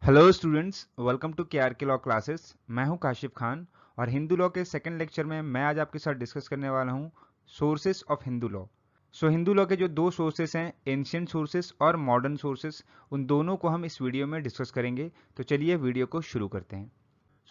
Hello students, welcome to के law classes. मैं हूं काशिफ खान और हिंदू लॉ के सेकंड लेक्चर में मैं आज आपके साथ डिस्कस करने वाला हूं sources of Hindu law. Hindu law के जो दो सोर्सेस हैं, एंशिएंट सोर्सेस और मॉडर्न सोर्सेस, उन दोनों को हम इस वीडियो में डिस्कस करेंगे। तो चलिए वीडियो को शुरू करते हैं।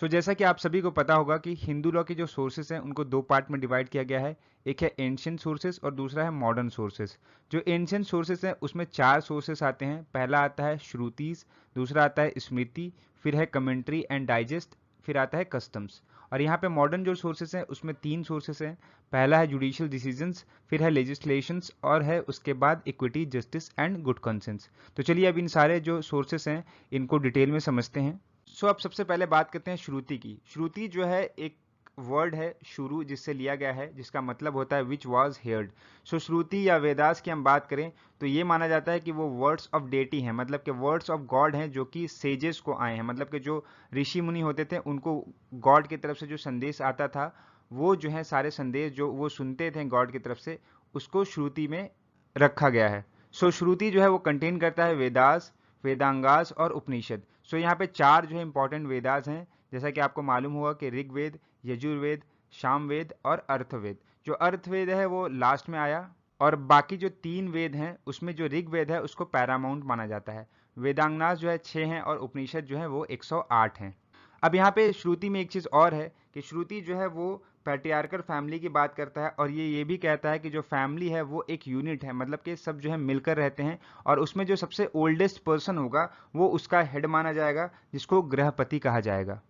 जैसा कि आप सभी को पता होगा कि हिंदू लॉ के जो सोर्सेस हैं उनको दो पार्ट में डिवाइड किया गया है। एक है एंशिएंट सोर्सेस और दूसरा है मॉडर्न सोर्सेस। जो एंशिएंट सोर्सेस हैं उसमें चार सोर्सेस आते हैं। पहला आता है श्रुतिज, दूसरा आता है स्मृति, फिर है कमेंट्री एंड डाइजेस्ट, फिर आता है कस्टम्स। और यहाँ पे मॉडर्न जो सोर्सेस हैं उसमें तीन सोर्सेस हैं। पहला है जुडिशियल डिसीजंस, फिर है लेजिस्लेशंस और है उसके बाद equity, justice and good conscience. तो चलिए अब इन सारे जो सोर्सेस हैं इनको डिटेल में समझते हैं। अब सबसे पहले बात करते हैं श्रुति की। श्रुति जो है एक वर्ड है शुरू जिससे लिया गया है, जिसका मतलब होता है विच वॉज हेयर्ड। श्रुति या वेदास की हम बात करें तो ये माना जाता है कि वो वर्ड्स ऑफ डेटी हैं, मतलब कि वर्ड्स ऑफ गॉड हैं जो कि सेजेस को आए हैं, मतलब कि जो ऋषि मुनि होते थे उनको गॉड की तरफ से जो संदेश आता था, वो जो है सारे संदेश जो वो सुनते थे गॉड की तरफ से, उसको श्रुति में रखा गया है। श्रुति जो है वो कंटेन करता है वेदास, वेदांगास और उपनिषद। यहाँ पे चार जो है इंपॉर्टेंट वेदास हैं, जैसा कि आपको मालूम होगा कि ऋग्वेद, यजुर्वेद, सामवेद और अर्थवेद। जो अर्थवेद है वो लास्ट में आया और बाकी जो तीन वेद हैं उसमें जो ऋग्वेद है उसको पैरामाउंट माना जाता है। वेदांगनास जो है 6 हैं और उपनिषद जो है वो 108 हैं। अब यहाँ पे श्रुति में एक चीज और है कि श्रुति जो है वो पैट्रियार्कल फैमिली की बात करता है और ये भी कहता है कि जो फैमिली है वो एक यूनिट है, मतलब कि सब जो है मिलकर रहते हैं और उसमें जो सबसे ओल्डेस्ट पर्सन होगा वो उसका हेड माना जाएगा, जिसको गृहपति कहा जाएगा।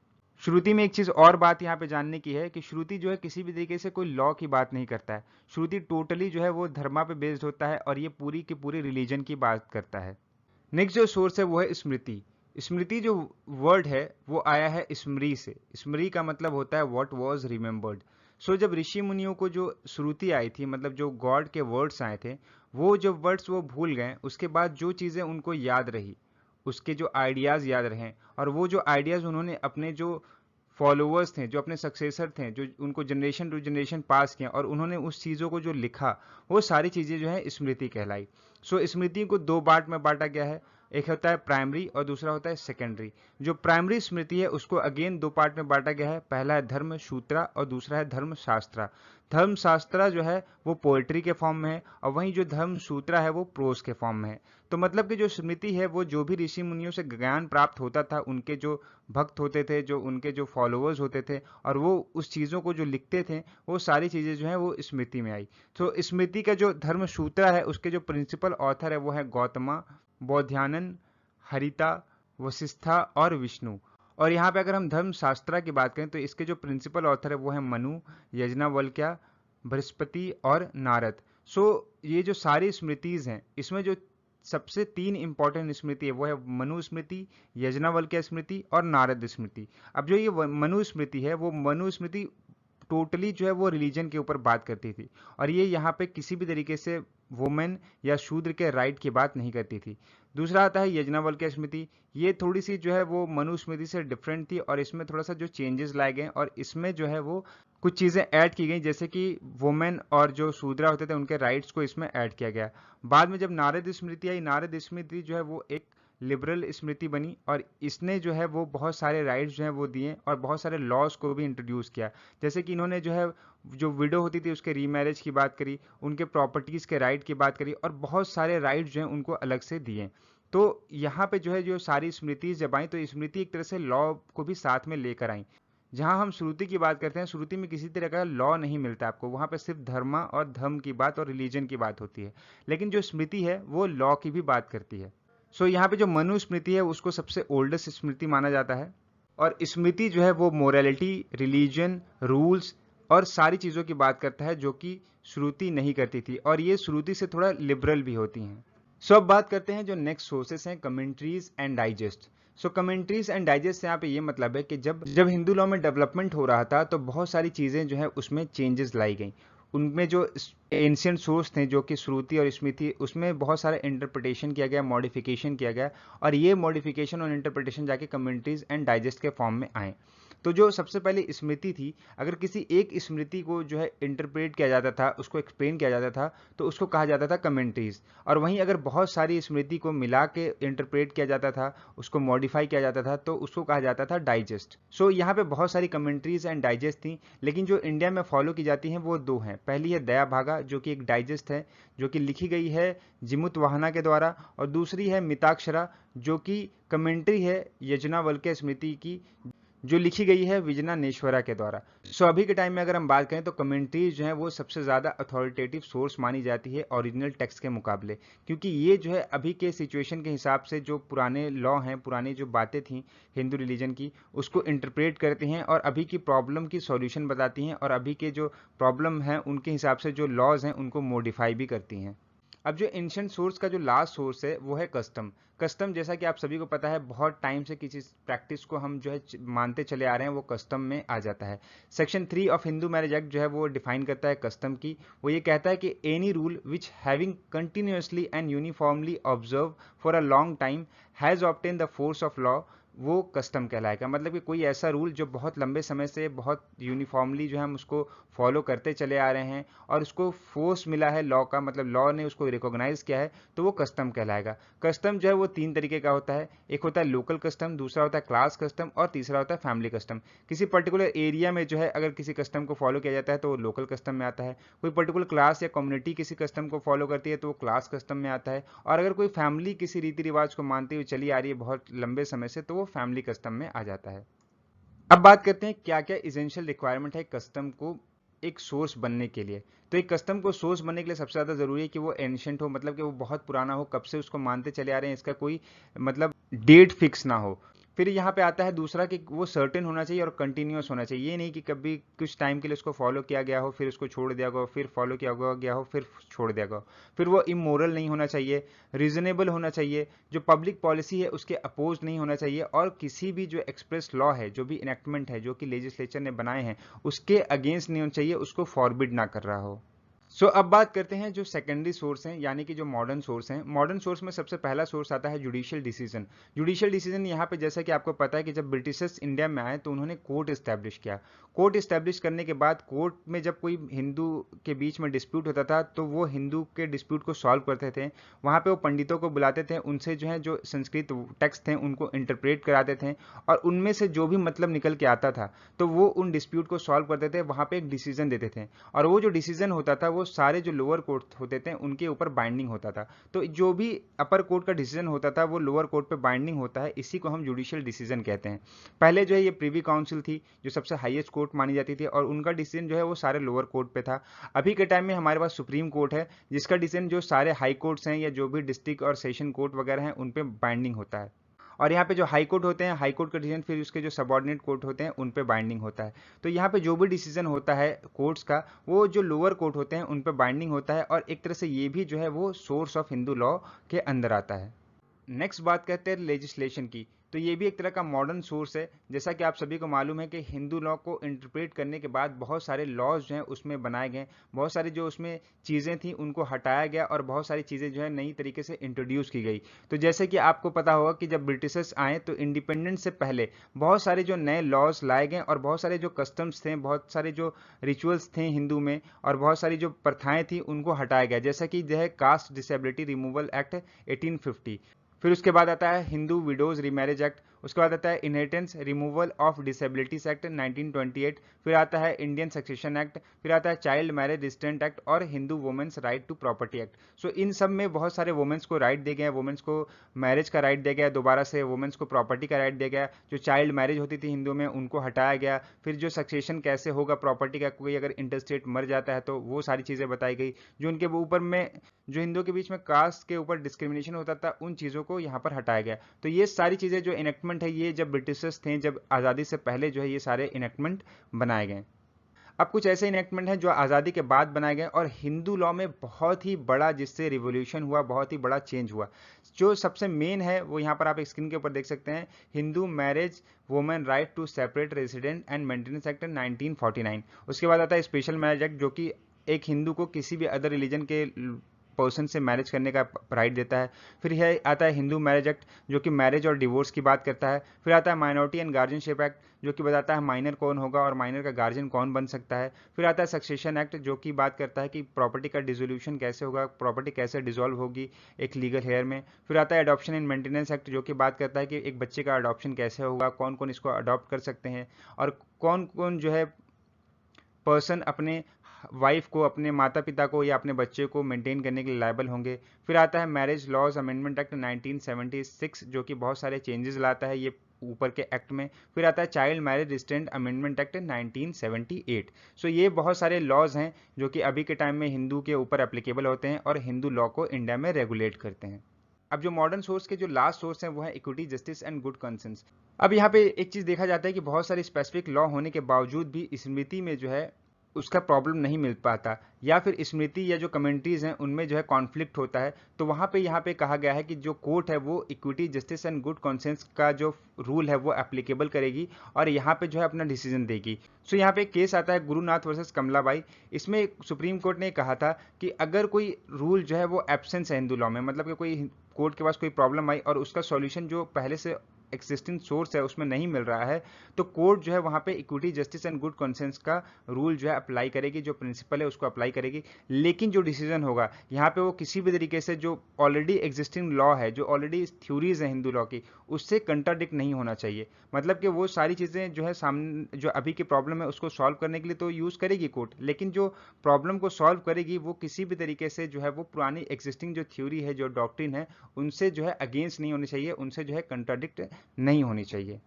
श्रुति में एक चीज और बात यहाँ पे जानने की है कि श्रुति जो है किसी भी तरीके से कोई लॉ की बात नहीं करता है। श्रुति टोटली जो है वो धर्मा पे बेस्ड होता है और ये पूरी की पूरी रिलीजन की बात करता है। नेक्स्ट जो सोर्स है वो है स्मृति। स्मृति जो वर्ड है वो आया है स्मृति से। स्मृति का मतलब होता है व्हाट वाज रिमेम्बर्ड। जब ऋषि मुनियों को जो श्रुति आई थी, मतलब जो गॉड के वर्ड्स आए थे, वो जो वर्ड्स वो भूल गए, उसके बाद जो चीज़ें उनको याद रही, उसके जो आइडियाज़ याद रहे और वो जो आइडियाज़ उन्होंने अपने जो फॉलोअर्स थे, जो अपने सक्सेसर थे, जो उनको जनरेशन टू जनरेशन पास किया और उन्होंने उस चीज़ों को जो लिखा, वो सारी चीज़ें जो है स्मृति कहलाई। स्मृति को दो पार्ट में बांटा गया है। एक होता है प्राइमरी और दूसरा होता है सेकेंडरी। जो प्राइमरी स्मृति है उसको अगेन दो पार्ट में बांटा गया है। पहला है धर्म सूत्रा और दूसरा है धर्म शास्त्रा। धर्म शास्त्रा जो है वो पोएट्री के फॉर्म में है और वहीं जो धर्म सूत्रा है वो प्रोज के फॉर्म में है। तो मतलब कि जो स्मृति है वो जो भी ऋषि मुनियों से ज्ञान प्राप्त होता था, उनके जो भक्त होते थे, जो उनके जो फॉलोअर्स होते थे और वो उस चीज़ों को जो लिखते थे, वो सारी चीज़ें जो है वो स्मृति में आई। स्मृति का जो धर्म सूत्रा है उसके जो प्रिंसिपल ऑथर है वो है गौतमा, बौद्धायन, हरिता, वशिष्ठा और विष्णु। और यहाँ पे अगर हम धर्म शास्त्रा की बात करें तो इसके जो प्रिंसिपल ऑथर है वो है मनु, यज्ञवल्क्य, बृहस्पति और नारद। ये जो सारी स्मृतिज हैं इसमें जो सबसे तीन इंपॉर्टेंट स्मृति है वो है मनु स्मृति, यज्ञवल्क्य स्मृति और नारद स्मृति। अब जो ये मनु स्मृति है वो मनु स्मृति टोटली जो है वो रिलीजन के ऊपर बात करती थी और ये यहाँ पे किसी भी तरीके से वुमेन या शूद्र के राइट की बात नहीं करती थी। दूसरा आता है यज्ञवल्क्य स्मृति। ये थोड़ी सी जो है वो मनुस्मृति से डिफरेंट थी और इसमें थोड़ा सा जो चेंजेस लाए गए और इसमें जो है वो कुछ चीज़ें ऐड की गई, जैसे कि वुमेन और जो शूद्रा होते थे उनके राइट्स को इसमें ऐड किया गया। बाद में जब नारद स्मृति आई, नारद स्मृति जो है वो एक लिबरल स्मृति बनी और इसने जो है वो बहुत सारे राइट्स जो है वो दिए और बहुत सारे लॉज को भी इंट्रोड्यूस किया। जैसे कि इन्होंने जो है जो विडो होती थी उसके रीमैरिज की बात करी, उनके प्रॉपर्टीज़ के राइट की बात करी और बहुत सारे राइट्स जो हैं उनको अलग से दिए। तो यहाँ पे जो है जो सारी स्मृति जब आई तो स्मृति एक तरह से लॉ को भी साथ में लेकर आई। जहाँ हम श्रुति की बात करते हैं, श्रुति में किसी तरह का लॉ नहीं मिलता आपको, वहाँ पे सिर्फ धर्मा और धर्म की बात और रिलीजन की बात होती है। लेकिन जो स्मृति है वो लॉ की भी बात करती है। यहाँ पे जो मनु स्मृति है उसको सबसे ओल्डेस्ट स्मृति माना जाता है और स्मृति जो है वो मोरालिटी, रिलीजन, रूल्स और सारी चीज़ों की बात करता है जो कि श्रुति नहीं करती थी और ये श्रुति से थोड़ा लिबरल भी होती हैं। अब बात करते हैं जो नेक्स्ट सोर्सेस हैं, commentaries and digest. Commentaries and digest से यहाँ पे ये मतलब है कि जब जब हिंदू लॉ में डेवलपमेंट हो रहा था तो बहुत सारी चीज़ें जो है उसमें चेंजेस लाई गई। उनमें जो एंशिएंट सोर्स थे जो कि श्रुति और स्मृति, उसमें बहुत सारा इंटरप्रिटेशन किया गया, मॉडिफिकेशन किया गया और ये मॉडिफिकेशन और इंटरप्रिटेशन जाके कमेंट्रीज एंड डाइजेस्ट के फॉर्म में आए। तो जो सबसे पहले स्मृति थी, अगर किसी एक स्मृति को जो है इंटरप्रेट किया जाता था, उसको एक्सप्लेन किया जाता था, तो उसको कहा जाता था कमेंट्रीज। और वहीं अगर बहुत सारी स्मृति को मिला के इंटरप्रेट किया जाता था, उसको मॉडिफाई किया जाता था, तो उसको कहा जाता था डाइजेस्ट। सो यहाँ पे बहुत सारी कमेंट्रीज एंड डाइजेस्ट थी, लेकिन जो इंडिया में फॉलो की जाती हैं वो दो हैं। पहली है दया भागा, जो कि एक डाइजेस्ट है, जो कि लिखी गई है जिमुत वाहना के द्वारा, और दूसरी है मिताक्षरा, जो कि कमेंट्री है यजुनावल्क्य स्मृति की, जो लिखी गई है विजनानेश्वरा के द्वारा। सो अभी के टाइम में अगर हम बात करें तो कमेंट्रीज जो है वो सबसे ज़्यादा अथॉरिटेटिव सोर्स मानी जाती है ओरिजिनल टेक्स्ट के मुकाबले, क्योंकि ये जो है अभी के सिचुएशन के हिसाब से जो पुराने लॉ हैं, पुरानी जो बातें थी हिंदू रिलीजन की, उसको इंटरप्रेट करती हैं और अभी की प्रॉब्लम की सॉल्यूशन बताती हैं, और अभी के जो प्रॉब्लम हैं उनके हिसाब से जो लॉज हैं उनको मॉडिफाई भी करती हैं। अब जो एंशिएंट सोर्स का जो लास्ट सोर्स है वो है कस्टम। कस्टम, जैसा कि आप सभी को पता है, बहुत टाइम से किसी प्रैक्टिस को हम जो है मानते चले आ रहे हैं, वो कस्टम में आ जाता है। Section 3 of Hindu marriage act जो है वो डिफाइन करता है कस्टम की। वो ये कहता है कि any rule which having continuously and uniformly observe for a long time has obtain the force of law, वो कस्टम कहलाएगा। मतलब कि कोई ऐसा रूल जो बहुत लंबे समय से बहुत यूनिफॉर्मली जो है हम उसको फॉलो करते चले आ रहे हैं और उसको फोर्स मिला है लॉ का, मतलब लॉ ने उसको रिकॉग्नाइज किया है, तो वो कस्टम कहलाएगा। कस्टम जो है वो 3 तरीके का होता है। एक होता है लोकल कस्टम, दूसरा होता है क्लास कस्टम, और तीसरा होता है फैमिली कस्टम। किसी पर्टिकुलर एरिया में जो है अगर किसी कस्टम को फॉलो किया जाता है तो वो लोकल कस्टम में आता है। कोई पर्टिकुलर क्लास या कम्युनिटी किसी कस्टम को फॉलो करती है तो वो क्लास कस्टम में आता है। और अगर कोई फैमिली किसी रीति रिवाज को मानती हुई चली आ रही है बहुत लंबे समय से, तो वो फैमिली कस्टम में आ जाता है। अब बात करते हैं क्या क्या इसेंशियल रिक्वायरमेंट है कस्टम को एक सोर्स बनने के लिए। तो एक कस्टम को सोर्स बनने के लिए सबसे ज़्यादा ज़रूरी है कि वो एंशिएंट हो, मतलब कि वो बहुत पुराना हो, कब से उसको मानते चले आ रहे हैं इसका कोई मतलब डेट फिक्स ना हो। फिर यहाँ पे आता है दूसरा कि वो सर्टेन होना चाहिए और कंटिन्यूस होना चाहिए। ये नहीं कि कभी कुछ टाइम के लिए उसको फॉलो किया गया हो, फिर उसको छोड़ दिया गया हो, फिर फॉलो किया गया हो, फिर छोड़ दिया गया हो। फिर वो इमोरल नहीं होना चाहिए, रीजनेबल होना चाहिए, जो पब्लिक पॉलिसी है उसके अपोज नहीं होना चाहिए, और किसी भी जो एक्सप्रेस लॉ है, जो भी इनेक्टमेंट है, जो कि लेजिस्लेचर ने बनाए हैं, उसके अगेंस्ट नहीं होना चाहिए, उसको फॉरबिड ना कर रहा हो। अब बात करते हैं जो सेकेंडरी सोर्स हैं, यानी कि जो मॉडर्न सोर्स हैं। मॉडर्न सोर्स में सबसे पहला सोर्स आता है जुडिशियल डिसीजन। जुडिशियल डिसीजन यहाँ पे जैसा कि आपको पता है कि जब ब्रिटिशर्स इंडिया में आए तो उन्होंने कोर्ट इस्टेब्लिश किया। कोर्ट इस्टेब्लिश करने के बाद कोर्ट में जब कोई हिंदू के बीच में डिस्प्यूट होता था तो वो हिंदू के डिस्प्यूट को सॉल्व करते थे। वहाँ पे वो पंडितों को बुलाते थे, उनसे जो है जो संस्कृत टेक्स्ट थे उनको इंटरप्रेट कराते थे, और उनमें से जो भी मतलब निकल के आता था तो वो उन डिस्प्यूट को सॉल्व करते थे, वहाँ पे एक डिसीजन देते थे, और वो जो डिसीजन होता था वो सारे जो लोअर कोर्ट होते थे उनके ऊपर बाइंडिंग होता था। तो जो भी अपर कोर्ट का डिसीजन होता था वो लोअर कोर्ट पे बाइंडिंग होता है, इसी को हम जुडिशियल डिसीजन कहते हैं। पहले जो है ये प्रिवी काउंसिल थी जो सबसे हाईएस्ट कोर्ट मानी जाती थी, और उनका डिसीजन जो है वो सारे लोअर कोर्ट पे था। अभी के टाइम में हमारे पास सुप्रीम कोर्ट है, जिसका डिसीजन जो सारे हाई कोर्ट्स हैं या जो भी डिस्ट्रिक्ट और सेशन कोर्ट वगैरह हैं उन पे बाइंडिंग होता है। और यहाँ पे जो हाई कोर्ट होते हैं, हाई कोर्ट का डिसीजन फिर उसके जो सबऑर्डिनेट कोर्ट होते हैं उन पे बाइंडिंग होता है। तो यहाँ पे जो भी डिसीजन होता है कोर्ट्स का, वो जो लोअर कोर्ट होते हैं उन पे बाइंडिंग होता है, और एक तरह से ये भी जो है वो सोर्स ऑफ हिंदू लॉ के अंदर आता है। नेक्स्ट बात करते हैं लेजिस्लेशन की। तो ये भी एक तरह का मॉडर्न सोर्स है। जैसा कि आप सभी को मालूम है कि हिंदू लॉ को इंटरप्रेट करने के बाद बहुत सारे लॉज जो हैं उसमें बनाए गए, बहुत सारी जो उसमें चीज़ें थी उनको हटाया गया, और बहुत सारी चीज़ें जो है नई तरीके से इंट्रोड्यूस की गई। तो जैसे कि आपको पता होगा कि जब ब्रिटिशर्स आए तो इंडिपेंडेंस से पहले बहुत सारे जो नए लॉज लाए गए, और बहुत सारे जो कस्टम्स थे, बहुत सारे जो रिचुअल्स थे हिंदू में, और बहुत सारी जो प्रथाएं थी उनको हटाया गया। जैसा कि जो है कास्ट डिसेबिलिटी रिमूवल एक्ट 1850। फिर उसके बाद आता है हिंदू विडोज रीमैरिज एक्ट। उसके बाद आता है inheritance removal of disabilities act 1928। फिर आता है इंडियन सक्सेशन एक्ट। फिर आता है चाइल्ड मैरिज रिस्ट्रेंट एक्ट और Hindu women's right to property act. So इन सब में बहुत सारे वुमेन्स को राइट दिए गए, वुमेन्स को मैरिज का राइट दिया गया, दोबारा से वुमेन्स को प्रॉपर्टी का राइट दिया गया। जो चाइल्ड मैरिज होती थी हिंदू में उनको हटाया गया। फिर जो सक्सेशन कैसे होगा प्रॉपर्टी का, कोई अगर इंटरस्टेट मर जाता है तो वो सारी चीज़ें बताई गई। जो उनके ऊपर में जो हिंदुओं के बीच में कास्ट के ऊपर डिस्क्रिमिनेशन होता था उन चीज़ों को यहाँ पर हटाया गया। तो ये सारी चीज़ें जो इनेक्टमेंट है, ये जब ब्रिटिशर्स थे, जब आज़ादी से पहले जो है ये सारे इनेक्टमेंट बनाए गए। अब कुछ ऐसे इनेक्टमेंट हैं जो आज़ादी के बाद बनाए गए और हिंदू लॉ में बहुत ही बड़ा जिससे रिवोल्यूशन हुआ, बहुत ही बड़ा चेंज हुआ। जो सबसे मेन है वो यहाँ पर आप स्क्रीन के ऊपर देख सकते हैं, Hindu marriage women right to separate resident and maintenance act 1949। उसके बाद आता है स्पेशल मैरिज एक्ट, जो कि एक हिंदू को किसी भी अदर रिलीजन के पर्सन से मैरिज करने का राइट देता है। फिर है आता है हिंदू मैरिज एक्ट जो कि मैरिज और डिवोर्स की बात करता है। फिर आता है माइनॉरिटी एंड गार्जियनशिप एक्ट जो कि बताता है माइनर कौन होगा और माइनर का गार्जियन कौन बन सकता है। फिर आता है सक्सेशन एक्ट जो कि बात करता है कि प्रॉपर्टी का डिसोल्यूशन कैसे होगा, प्रॉपर्टी कैसे डिसॉल्व होगी एक लीगल हेयर में। फिर आता है अडॉप्शन एंड मेंटेनेंस एक्ट जो कि बात करता है कि एक बच्चे का अडॉप्शन कैसे होगा, कौन कौन इसको अडॉप्ट कर सकते हैं और कौन कौन जो है पर्सन अपने वाइफ को, अपने माता पिता को या अपने बच्चे को मेंटेन करने के लिए लायबल होंगे। फिर आता है मैरिज लॉज अमेंडमेंट एक्ट 1976 जो कि बहुत सारे चेंजेस लाता है ये ऊपर के एक्ट में। फिर आता है child marriage restraint amendment act 1978। सो ये बहुत सारे लॉज हैं जो कि अभी के टाइम में हिंदू के ऊपर एप्लीकेबल होते हैं और हिंदू लॉ को इंडिया में रेगुलेट करते हैं। अब जो मॉडर्न सोर्स के जो लास्ट सोर्स हैं वो है equity, justice and good conscience. अब यहाँ पे एक चीज देखा जाता है कि बहुत सारे स्पेसिफिक लॉ होने के बावजूद भी स्मृति में जो है उसका प्रॉब्लम नहीं मिल पाता, या फिर स्मृति या जो कमेंट्रीज हैं उनमें जो है कॉन्फ्लिक्ट होता है। तो वहाँ पे यहाँ पे कहा गया है कि जो कोर्ट है वो equity, justice and good conscience का जो रूल है वो एप्लीकेबल करेगी और यहाँ पे जो है अपना डिसीजन देगी। सो यहाँ पे एक केस आता है गुरुनाथ वर्सेस कमलाबाई। इसमें सुप्रीम कोर्ट ने कहा था कि अगर कोई रूल जो है वो एब्सेंस है हिंदू लॉ में, मतलब कि कोई कोर्ट के पास कोई प्रॉब्लम आई और उसका सॉल्यूशन जो पहले से एक्सिस्टिंग सोर्स है उसमें नहीं मिल रहा है, तो कोर्ट जो है वहाँ पे equity, justice and good conscience का रूल जो है अप्लाई करेगी, जो प्रिंसिपल है उसको अप्लाई करेगी। लेकिन जो डिसीजन होगा यहाँ पे वो किसी भी तरीके से जो ऑलरेडी एग्जिस्टिंग लॉ है, जो ऑलरेडी थ्योरीज है हिंदू लॉ की, उससे कंट्राडिक्ट नहीं होना चाहिए। मतलब कि वो सारी चीज़ें जो है सामने जो अभी की प्रॉब्लम है उसको सॉल्व करने के लिए तो यूज़ करेगी कोर्ट, लेकिन जो प्रॉब्लम को सॉल्व करेगी वो किसी भी तरीके से जो है वो पुरानी एग्जिस्टिंग जो थ्योरी है, जो डॉक्ट्रिन है, उनसे जो है अगेंस्ट नहीं होनी चाहिए, उनसे जो है कंट्राडिक्ट नहीं होनी चाहिए।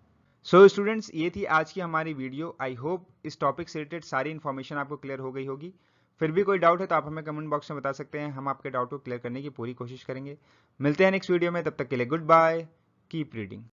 सो स्टूडेंट्स, ये थी आज की हमारी वीडियो। आई होप इस टॉपिक से रिलेटेड सारी इन्फॉर्मेशन आपको क्लियर हो गई होगी। फिर भी कोई डाउट है तो आप हमें कमेंट बॉक्स में बता सकते हैं, हम आपके डाउट को क्लियर करने की पूरी कोशिश करेंगे। मिलते हैं नेक्स्ट वीडियो में, तब तक के लिए गुड बाय, कीप रीडिंग।